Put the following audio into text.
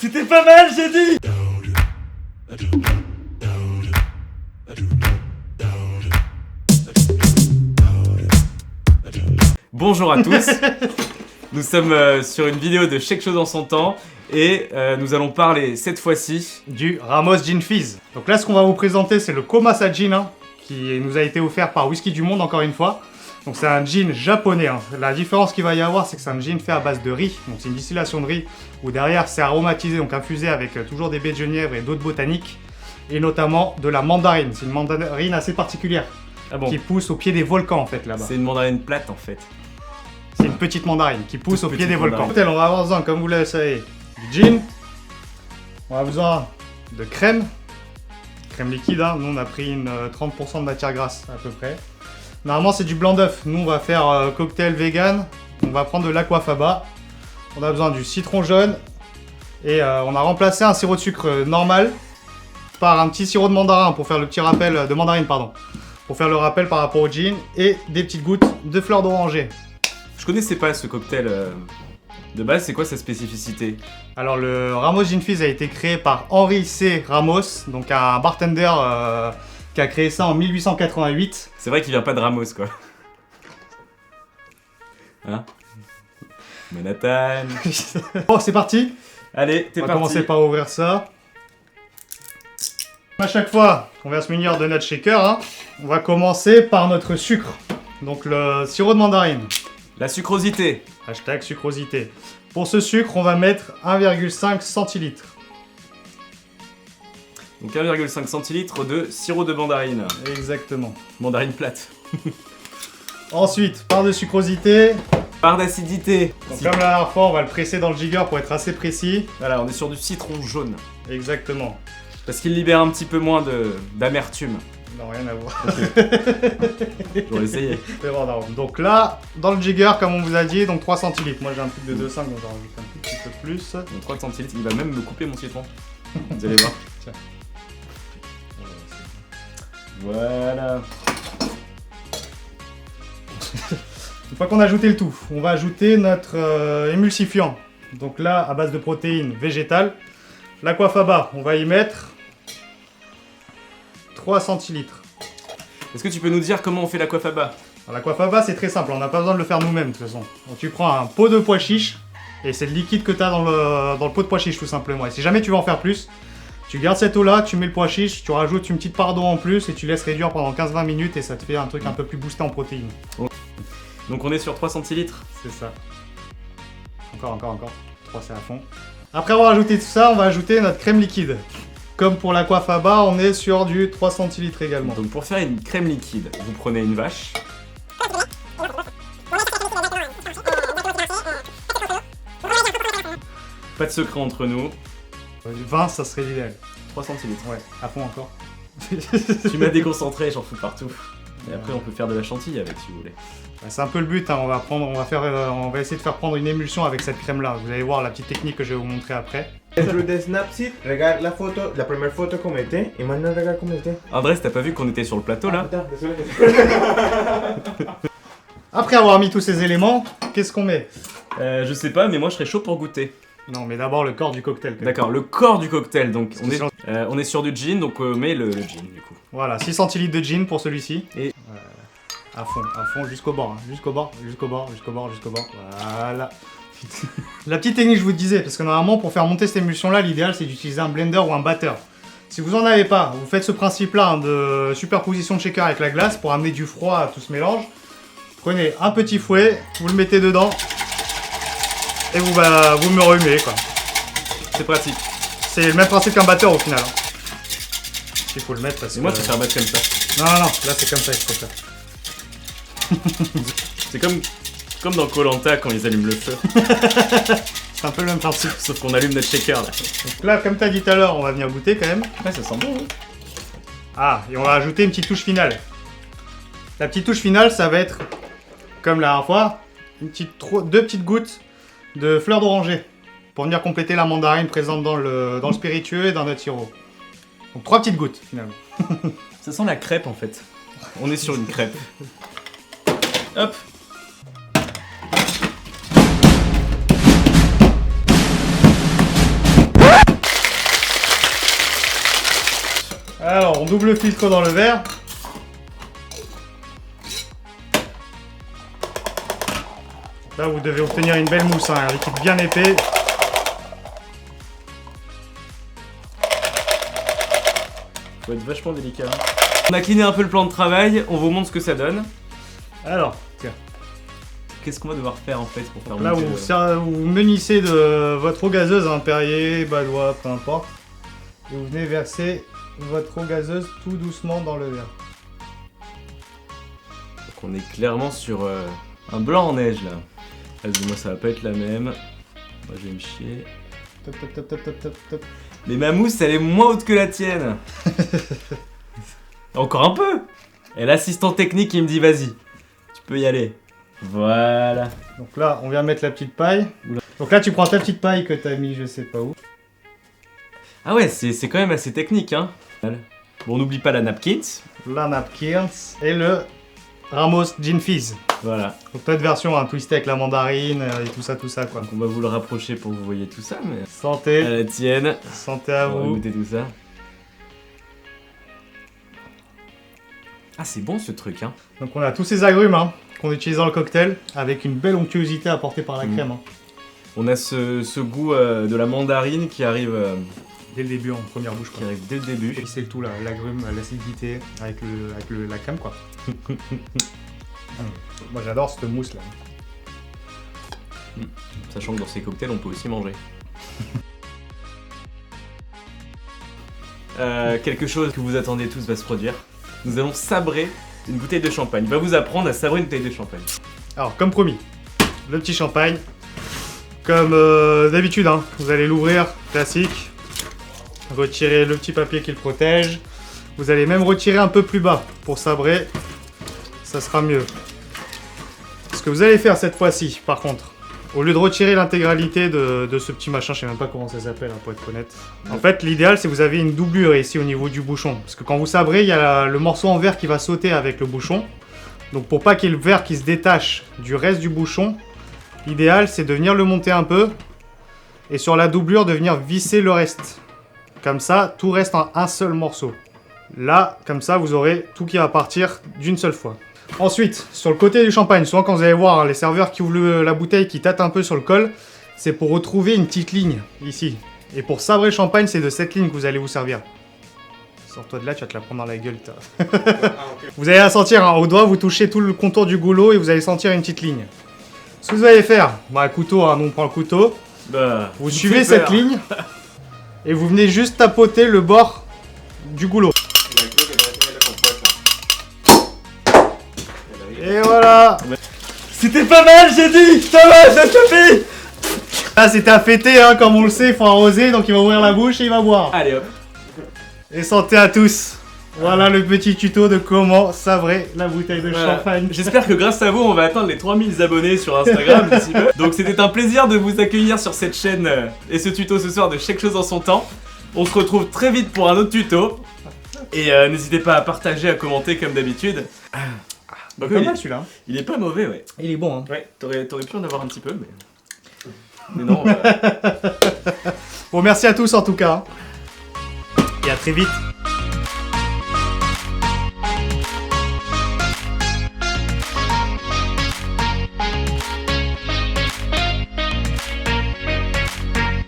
C'était pas mal, j'ai dit. Bonjour à tous. Nous sommes sur une vidéo de Shake Show dans son temps et nous allons parler cette fois-ci du Ramos Gin Fizz. Donc là, ce qu'on va vous présenter, c'est le Komasa Gin, hein, qui nous a été offert par Whisky du Monde, encore une fois. Donc c'est un gin japonais. Hein. La différence qu'il va y avoir, c'est que c'est un gin fait à base de riz. Donc c'est une distillation de riz où derrière c'est aromatisé, donc infusé avec toujours des baies de genièvre et d'autres botaniques. Et notamment de la mandarine. C'est une mandarine assez particulière qui pousse au pied des volcans en fait là-bas. C'est une mandarine plate en fait. C'est une petite mandarine qui pousse au pied des volcans. On va avoir besoin, comme vous le savez, du gin. On a besoin de crème. Crème liquide, hein. Nous on a pris une 30% de matière grasse à peu près. Normalement c'est du blanc d'œuf. Nous on va faire cocktail vegan. On va prendre de l'aquafaba. On a besoin du citron jaune. Et on a remplacé un sirop de sucre normal par un petit sirop de mandarin pour faire le petit rappel de mandarine, pardon. Pour faire le rappel par rapport au gin. Et des petites gouttes de fleurs d'oranger. Je connaissais pas ce cocktail de base, c'est quoi sa spécificité? Alors le Ramos Gin Fizz a été créé par Henri C. Ramos, donc un bartender qui a créé ça en 1888. C'est vrai qu'il vient pas de Ramos quoi. Hein? Manhattan. Bon, c'est parti. Allez, t'es parti. On va commencer par ouvrir ça. À chaque fois qu'on va se munir de notre shaker, hein, on va commencer par notre sucre. Donc le sirop de mandarine. La sucrosité. Hashtag sucrosité. Pour ce sucre, on va mettre 1,5 centilitres. Donc 1,5 centilitres de sirop de mandarine. Exactement. Mandarine plate. Ensuite, part de sucrosité. Part d'acidité. Donc comme la dernière fois, on va le presser dans le jigger pour être assez précis. Voilà, on est sur du citron jaune. Exactement. Parce qu'il libère un petit peu moins d'amertume. Non, rien à voir. Okay. J'aurais essayé. Donc là, dans le jigger, comme on vous a dit, donc 3 centilitres. Moi j'ai un truc de 2,5, donc j'en rajoute un petit peu plus. Donc 3 centilitres, il va même me couper mon citron. Vous allez voir. Tiens. Voilà. Une fois qu'on a ajouté le tout, on va ajouter notre émulsifiant. Donc là, à base de protéines végétales. L'aquafaba, on va y mettre 3 centilitres. Est-ce que tu peux nous dire comment on fait l'aquafaba? L'aquafaba, c'est très simple, on n'a pas besoin de le faire nous-mêmes de toute façon. Donc tu prends un pot de pois chiches, et c'est le liquide que tu as dans le pot de pois chiches tout simplement. Et si jamais tu veux en faire plus, tu gardes cette eau-là, tu mets le pois chiche, tu rajoutes une petite part d'eau en plus, et tu laisses réduire pendant 15-20 minutes, et ça te fait un truc un peu plus boosté en protéines. Donc on est sur 3 centilitres? C'est ça. Encore. 3 c'est à fond. Après avoir ajouté tout ça, on va ajouter notre crème liquide. Comme pour l'aquafaba, on est sur du 3 centilitres également. Donc pour faire une crème liquide, vous prenez une vache. Pas de secret entre nous. 20, ça serait l'idéal. 3 centilitres. Ouais, à fond encore. Tu m'as déconcentré, j'en fous partout. Et après on peut faire de la chantilly avec si vous voulez. C'est un peu le but, hein. On va essayer de faire prendre une émulsion avec cette crème là. Vous allez voir la petite technique que je vais vous montrer après. Dentro de Snapseed, regarde la photo, la première photo qu'on mettait, et maintenant regarde comment était. Andrés, t'as pas vu qu'on était sur le plateau là? Putain, désolé. Après avoir mis tous ces éléments, qu'est-ce qu'on met? Je sais pas, mais moi je serais chaud pour goûter. Non, mais d'abord le corps du cocktail. D'accord, le corps du cocktail, donc on est sur du gin, donc on met le gin du coup. Voilà, 6 centilitres de gin pour celui-ci. Et à fond, jusqu'au bord, hein. jusqu'au bord. Voilà. La petite technique, je vous disais, parce que normalement, pour faire monter cette émulsion-là, l'idéal, c'est d'utiliser un blender ou un batteur. Si vous en avez pas, vous faites ce principe-là hein, de superposition de shaker avec la glace pour amener du froid à tout ce mélange. Prenez un petit fouet, vous le mettez dedans, et vous me remuez, quoi. c'est pratique. C'est le même principe qu'un batteur, au final. Hein. Il faut le mettre parce que... Et moi, je préfère battre comme ça. Non, là, c'est comme ça, il faut faire. C'est comme dans Koh-Lanta quand ils allument le feu. C'est un peu le même principe. Sauf qu'on allume notre shaker là. Donc là, comme tu as dit tout à l'heure, on va venir goûter quand même. Ouais, ça sent bon. Hein. Ah, et on va ajouter une petite touche finale. La petite touche finale, ça va être, comme la dernière fois, deux petites gouttes de fleurs d'oranger. Pour venir compléter la mandarine présente dans le spiritueux et dans notre sirop. Donc 3 petites gouttes finalement. Ça sent la crêpe en fait. On est sur une crêpe. Hop. on double le filtre dans le verre. Là, vous devez obtenir une belle mousse, hein, un liquide bien épais. Faut être vachement délicat. On a cleané un peu le plan de travail, on vous montre ce que ça donne. Alors, tiens. Qu'est-ce qu'on va devoir faire en fait pour faire Là, monter vous munissez de votre eau gazeuse, hein, Perrier, Badois, peu importe. Et vous venez verser votre eau gazeuse tout doucement dans le verre. Donc on est clairement sur un blanc en neige là. Moi ça va pas être la même. Moi je vais me chier. Top, top, top, top, top, top, top. Mais ma mousse elle est moins haute que la tienne. Encore un peu. Et l'assistant technique il me dit vas-y, tu peux y aller. Voilà. Donc là, on vient mettre la petite paille. Donc là, tu prends ta petite paille que t'as mis je sais pas où. Ah ouais, c'est quand même assez technique hein. Bon, on n'oublie pas la napkins. La napkins et le Ramos Gin Fizz. Voilà. Donc notre version hein, twistée avec la mandarine et tout ça quoi. Donc on va vous le rapprocher pour que vous voyez tout ça, mais... Santé. À la tienne. Santé à On va vous. goûter tout ça. Ah, c'est bon ce truc hein. Donc on a tous ces agrumes hein, qu'on utilise dans le cocktail avec une belle onctuosité apportée par la crème. Hein. On a ce goût de la mandarine qui arrive... Dès le début en première bouche qui quoi. arrive dès le début. Et c'est le tout là, l'agrume, l'acidité avec la crème quoi. Moi j'adore cette mousse là. Sachant que dans ces cocktails on peut aussi manger. Quelque chose que vous attendez tous va se produire. Nous allons sabrer une bouteille de champagne. Il va vous apprendre à sabrer une bouteille de champagne. Alors comme promis, le petit champagne. Comme d'habitude, hein, vous allez l'ouvrir, classique. Retirer le petit papier qui le protège. Vous allez même retirer un peu plus bas pour sabrer. Ça sera mieux. Ce que vous allez faire cette fois-ci, par contre, au lieu de retirer l'intégralité de ce petit machin, je sais même pas comment ça s'appelle hein, pour être honnête. En fait, l'idéal c'est que vous avez une doublure ici au niveau du bouchon. Parce que quand vous sabrez, il y a le morceau en verre qui va sauter avec le bouchon. Donc pour pas qu'il y ait le verre qui se détache du reste du bouchon, l'idéal c'est de venir le monter un peu. Et sur la doublure, de venir visser le reste. Comme ça, tout reste en un seul morceau. Là, comme ça, vous aurez tout qui va partir d'une seule fois. Ensuite, sur le côté du champagne, souvent quand vous allez voir les serveurs qui ouvrent la bouteille, qui tâtent un peu sur le col, c'est pour retrouver une petite ligne, ici. Et pour sabrer le champagne, c'est de cette ligne que vous allez vous servir. Sors-toi de là, tu vas te la prendre dans la gueule, Vous allez la sentir, hein, au doigt, vous touchez tout le contour du goulot et vous allez sentir une petite ligne. Ce que vous allez faire, bah, couteau, hein, nous on prend le couteau. Vous suivez cette ligne. Et vous venez juste tapoter le bord du goulot. Et voilà. C'était pas mal, j'ai dit. Ça va, ça suffit. Là c'était à fêter, hein, comme on le sait, il faut arroser, donc il va ouvrir la bouche et il va boire. Allez hop. Et santé à tous. Voilà le petit tuto de comment sabrer la bouteille de champagne. J'espère que grâce à vous, on va atteindre les 3000 abonnés sur Instagram d'ici peu. Donc c'était un plaisir de vous accueillir sur cette chaîne et ce tuto ce soir de Chaque chose en son temps. On se retrouve très vite pour un autre tuto. Et n'hésitez pas à partager, à commenter comme d'habitude. Pas mal celui-là. Il est pas mauvais, ouais. Il est bon, hein. Ouais, t'aurais pu en avoir un petit peu, mais non. Bon, merci à tous en tout cas. Et à très vite.